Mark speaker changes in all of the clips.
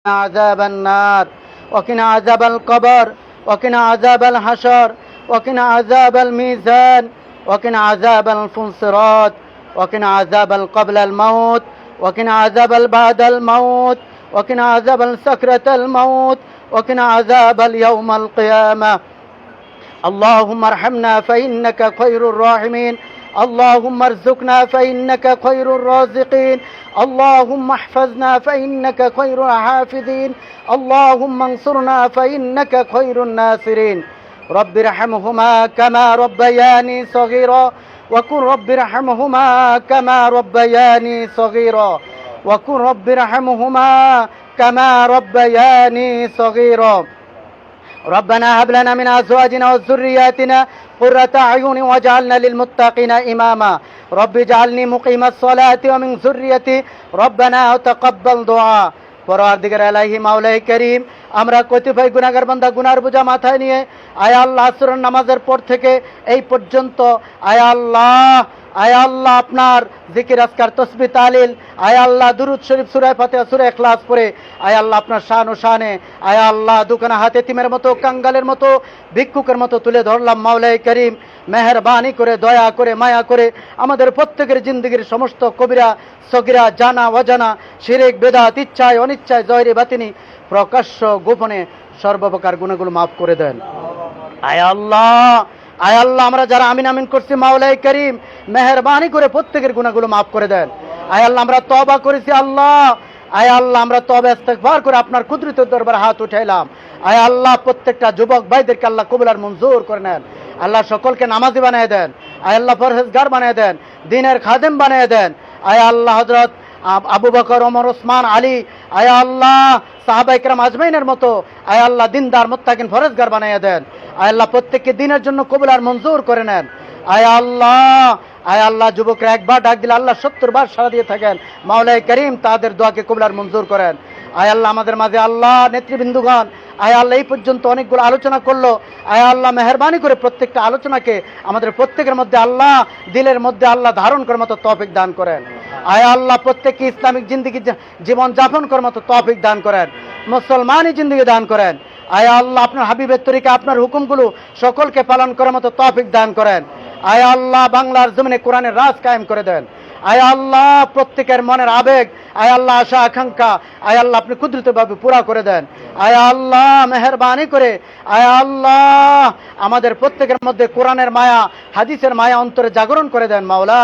Speaker 1: عذاب النار وقنا عذاب القبر وقنا عذاب الحشر وقنا عذاب الميزان وقنا عذاب الفنصرات وقنا عذاب قبل الموت وقنا عذاب بعد الموت وقنا عذاب سكرة الموت وقنا عذاب يوم القيامة. اللهم ارحمنا فإنك خير الراحمين، اللهم ارزقنا فإنك خير الرازقين، اللهم احفظنا فإنك خير الحافظين، اللهم انصرنا فإنك خير الناصرين. رب ارحمهما كما ربياني صغيرا وقل رب ارحمهما كما ربياني صغيرا وقل رب ارحمهما كما ربياني صغيرا. ربنا هب لنا من أزواجنا وذرياتنا قرة أعين واجعلنا للمتقين إماما. رب اجعلني مقيم الصلاة ومن ذريتي ربنا تقبل دعاء। পরওয়ারদিগার ইলাহি মাওলাই করিম, আমরা কতিপয় গুনাহগার বান্দা গুনার বোঝা মাথায় নিয়ে আয় আল্লাহ আসরের নামাজের পর থেকে এই পর্যন্ত আয় আল্লাহ আপনার জিকির আজকার তসবিহ তাহলিল আয় আল্লাহ দুরূদ শরীফ সূরা ফাতিহা সূরা ইখলাস পড়ে আয় আল্লাহ আপনার শান ও শানে আয় আল্লাহ দুখানা হাত এতিমের মতো কাঙ্গালের মতো ভিক্ষুকের মতো তুলে ধরলাম। মাওলাই করিম মেহেরবানি করে দয়া করে মায়া করে আমাদের প্রত্যেকের জিন্দগির সমস্ত কবিরা সগিরা জানা অজানা শিরক বেদাত ইচ্ছায় অনিচ্ছায় জহিরে বাতিনি প্রকাশ্য গোপনে সর্বপ্রকার গুনাহগুলো মাফ করে দেন। আয় আল্লাহ আমরা যারা আমিন আমিন করছি মাওলাই করিম মেহেরবানি করে প্রত্যেকের গুনাহগুলো মাফ করে দেন। আয় আল্লাহ আমরা তওবা করেছি আল্লাহ, আয় আল্লাহ আমরা তওবা ইস্তেগফার করে আপনার কুদরতের দরবারে হাত উঠাইলাম। আয় আল্লাহ প্রত্যেকটা যুবক ভাইদেরকে আল্লাহ কবুল আর মঞ্জুর করে নেন। আল্লাহ সকলকে নামাজি বানিয়ে দেন, আয় আল্লাহ পরহেজগার বানিয়ে দেন, দ্বীনের খাদেম বানিয়ে দেন। আয় আল্লাহ হযরত আবু বকর ওমর ওসমান আলী আয় আল্লাহ সাহাবা ইকরাম আজমাইনের মতো আয় আল্লাহ দিনদার মুত্তাকিন ফরজগার বানিয়ে দেন। আয় আল্লাহ প্রত্যেককে দিনের জন্য কবুল আর মঞ্জুর করে নেন। আয় আল্লাহ যুবকরা একবার ডাক দিলে আল্লাহ 70 বার সাড়া দিয়ে থাকেন। মাওলাই করিম তাদের দোয়াকে কবুল আর মঞ্জুর করেন। আয় আল্লাহ আমাদের মাঝে আল্লাহ নেতৃবৃন্দগণ আয় আল্লাহ এই পর্যন্ত অনেকগুলো আলোচনা করলো। আয় আল্লাহ মেহেরবানি করে প্রত্যেকটা আলোচনাকে আমাদের প্রত্যেকের মধ্যে আল্লাহ দিলের মধ্যে আল্লাহ ধারণ করার মতো তৌফিক দান করেন। আয় আল্লাহ প্রত্যেককে ইসলামিক জিন্দেগি জীবন যাপন করার মতো তৌফিক দান করেন, মুসলমানি জিন্দেগি দান করেন। আয় আল্লাহ আপনার হাবিবের তরিকা আপনার হুকুমগুলো সকলকে পালন করার মতো তৌফিক দান করেন। আয় আল্লাহ বাংলার জমিনে কোরআনের রাজ কায়েম করে দেন। আয় আল্লাহ প্রত্যেকের মনের আবেগ আয় আল্লাহ আশা আকাঙ্ক্ষা আয় আল্লাহ আপনি কুদরতিভাবে পুরা করে দেন। আয় আল্লাহ মেহেরবানি করে আয় আল্লাহ আমাদের প্রত্যেকের মধ্যে কোরআনের মায়া হাদিসের মায়া অন্তরে জাগরণ করে দেন মাওলা।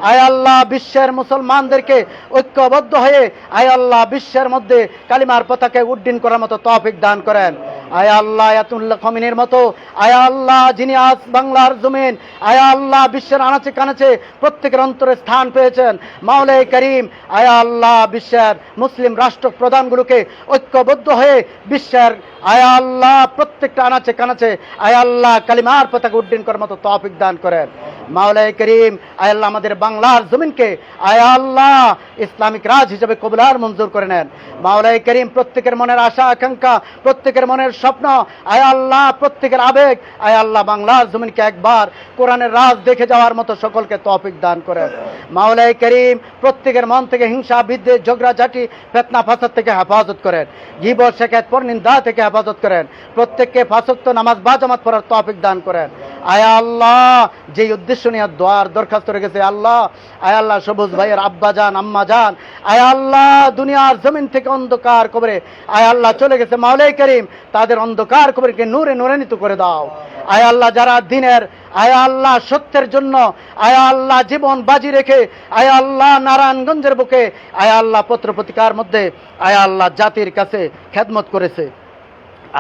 Speaker 1: আয় আল্লাহ বিশ্বের মুসলমানদেরকে ঐক্যবদ্ধ হয়ে আয় আল্লাহ বিশ্বের মধ্যে কালিমার পতাকা উড্ডীন করার মতো তৌফিক দান করেন। আয় আল্লাহ আয়াতুল্লাহ খমিনের মতো আয় আল্লাহ যিনি আজ বাংলার জমিন আয় আল্লাহ বিশ্বের আনাচে কানাচে প্রত্যেকের অন্তরে স্থান পেয়েছেন মাওলাই করিম আয় আল্লাহ বিশ্বের মুসলিম রাষ্ট্র প্রধানগুলোকে ঐক্যবদ্ধ হয়ে বিশ্বের আয় আল্লাহ প্রত্যেকটা আনাচে কানাচে আয় আল্লাহ কালিমার পতাকা উড্ডীন করার মতো তৌফিক দান করেন। মাওলাই করিম আয় আল্লাহ আমাদের বাংলার জমিনকে আয় আল্লাহ ইসলামিক রাজ হিসেবে কবুল আর মঞ্জুর করে নেন। মাওলাই করিম প্রত্যেকের মনের আশা আকাঙ্ক্ষা প্রত্যেকের মনের স্বপ্ন আয় আল্লাহ প্রত্যেকের আবেগ আয় আল্লাহ বাংলার জমিনকে একবার কোরআনের রাজ দেখে যাওয়ার মতো সকলকে তৌফিক দান করেন। মাওলাই করিম প্রত্যেকের মন থেকে হিংসা বিদ্বেষ ঝগড়া ঝাঁটি ফিতনা ফাসাদ থেকে হেফাজত করেন, গীবত শিকায়ত পরনিন্দা থেকে হেফাজত করেন। প্রত্যেককে পাঁচ ওয়াক্ত নামাজ বা জামাত পড়ার তৌফিক দান করেন। আয় আল্লাহ যে উদ্দেশ্য নিয়ে দোয়ার দরখাস্ত রেখেছে আল্লাহ আয় আল্লাহ সবুজ ভাইয়ের আব্বা জান আম্মা জান আয় আল্লাহ দুনিয়ার জমিন থেকে অন্ধকার কবরে আয় আল্লাহ চলে গেছে মাওলাই করিম তাদের অন্ধকার কবরকে নূরে নূরান্বিত করে দাও। আয় আল্লাহ যারা দিনের আয় আল্লাহ সত্যের জন্য আয় আল্লাহ জীবন বাজি রেখে আয় আল্লাহ নারায়ণগঞ্জের বুকে আয় আল্লাহ পত্র পত্রিকার মধ্যে আয় আল্লাহ জাতির কাছে খেদমত করেছে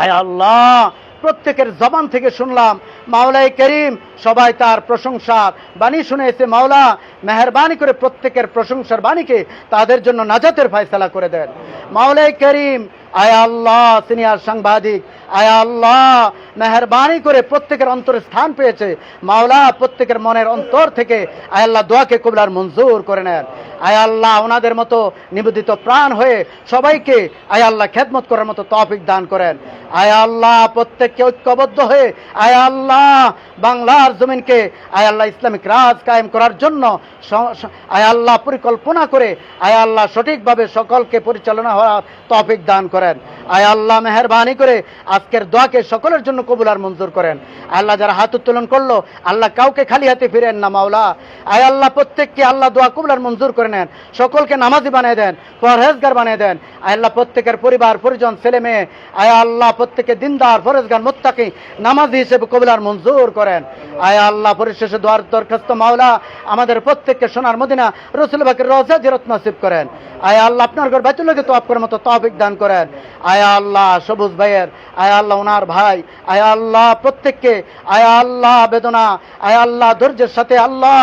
Speaker 1: আয় আল্লাহ প্রত্যেকের জবান থেকে শুনলাম মাওলাই করিম সবাই তার প্রশংসার বাণী শুনেছে। মাওলা মেহেরবানি করে প্রত্যেকের প্রশংসার বাণীকে তাদের জন্য নাজাতের ফয়সালা করে দেন। মাওলাই করিম আয় আল্লাহ সিনিয়র সাংবাদিক আয় আল্লাহ মেহেরবানি করে প্রত্যেকের অন্তরে স্থান পেয়েছে, মাওলা প্রত্যেকের মনের অন্তর থেকে আয় আল্লাহ দোয়াকে কবুল আর মঞ্জুর করে নেন। আয় আল্লাহ ওনাদের মতো নিবেদিত প্রাণ হয়ে সবাইকে আয় আল্লাহ খেদমত করার মতো তৌফিক দান করেন। আয় আল্লাহ প্রত্যেককে ঐক্যবদ্ধ হয়ে আয় আল্লাহ বাংলার জমিনকে আয় আল্লাহ ইসলামিক রাজ কায়েম করার জন্য আয় আল্লাহ পরিকল্পনা করে আয় আল্লাহ সঠিকভাবে সকলকে পরিচালনা হওয়ার তৌফিক দান করেন। আয় আল্লাহ মেহেরবানি করে আজকের দোয়াকে সকলের জন্য কবুল আর মঞ্জুর করেন। আল্লাহ যারা হাত উত্তোলন করলো আল্লাহ কাউকে খালি হাতে ফিরেন না মাওলা। আয় আল্লাহ প্রত্যেককে আল্লাহ দোয়া কবুল আর মঞ্জুর করে নেন, সকলকে নামাজি বানিয়ে দেন, পরহেজগার বানিয়ে দেন। আয় আল্লাহ প্রত্যেকের পরিবার পরিজন ছেলে মেয়ে আয় আল্লাহ প্রত্যেকে দিনদার পরহেজগার মুত্তাকি নামাজি হিসেবে কবুল আর মঞ্জুর করেন। আয় আল্লাহ পরিশেষে দোয়ার দরখাস্ত মাওলা আমাদের প্রত্যেককে সোনার মদিনা রাসূল পাকের রওজা জিয়ারত নসিব করেন। আয় আল্লাহ আপনার ঘর বাইতুল্লাহকে তওয়াফ করার মতো তৌফিক দান করেন। আয় আল্লাহ সবুজ ভাইয়ের আয় আল্লাহ ওনার ভাই আয় আল্লাহ প্রত্যেককে আয় আল্লাহ বেদনা আয় আল্লাহ ধৈর্যের সাথে আল্লাহ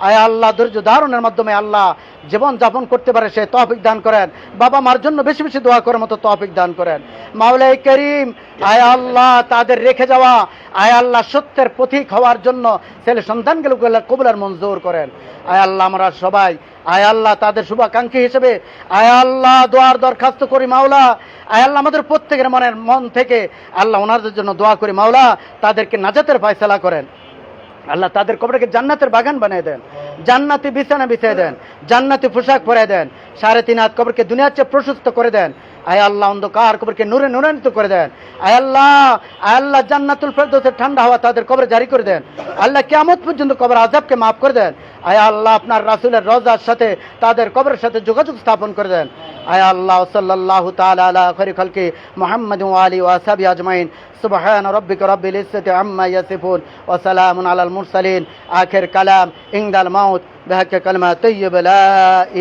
Speaker 1: আয় আল্লাহ ধৈর্য ধারণের মাধ্যমে আল্লাহ জীবন যাপন করতে পারে সে তৌফিক দান করেন। বাবা মার জন্য বেশি বেশি দোয়া করার মতো তৌফিক দান করেন। মাওলাই করিম আয় আল্লাহ তাদের রেখে যাওয়া আয় আল্লাহ সত্যের পথিক হওয়ার জন্য ছেলে সন্তানগুলোকে কবুল আর মঞ্জুর করেন। আয় আল্লাহ আমরা সবাই আয় আল্লাহ তাদের শুভাকাঙ্ক্ষী হিসেবে আয় আল্লাহ দোয়ার দরখাস্ত করি মাওলা। আয় আল্লাহ আমাদের প্রত্যেকের মন থেকে আল্লাহ ওনাদের জন্য দোয়া করি মাওলা, তাদেরকে নাজাতের ফয়সালা করেন। আল্লাহ তাদের কবরকে জান্নাতের বাগান বানিয়ে দেন, জান্নাতি বিছানা বিছিয়ে দেন, জান্নাতি পোশাক পরে দেন, 3.5 হাত কবরকে দুনিয়ার চেয়ে প্রশস্ত করে দেন। আয় আল্লাহ অন্ধকার কবরকে নূরে নূরান্বিত করে দেন। আয় আল্লাহ জান্নাতুল ফেরদৌসের ঠান্ডা হাওয়া তাদের কবরে জারি করে দেন। আল্লাহ কিয়ামত পর্যন্ত কবর আযাবকে মাফ করে দেন। আয় আল্লাহ আপনার রাসূলের রওজার সাথে তাদের কবরের সাথে যোগাযোগ স্থাপন করে দেন। আয় আল্লাহ সাল্লাল্লাহু তাআলা আলা খায়রি খালকি মুহাম্মাদিন ওয়া আলিহি ওয়া সাহবিহি আজমাইন। সুবহান রাব্বিকা রাব্বিল ইজ্জাতি আম্মা ইয়াসিফুন ওয়া সালামুন আলাল মুরসালিন। আখির কালাম ইনদাল মাউত বিহাক্কি কালিমা তাইয়্যিবা লা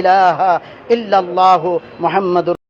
Speaker 1: ইলাহা ইল্লাল্লাহু মুহাম্মাদুর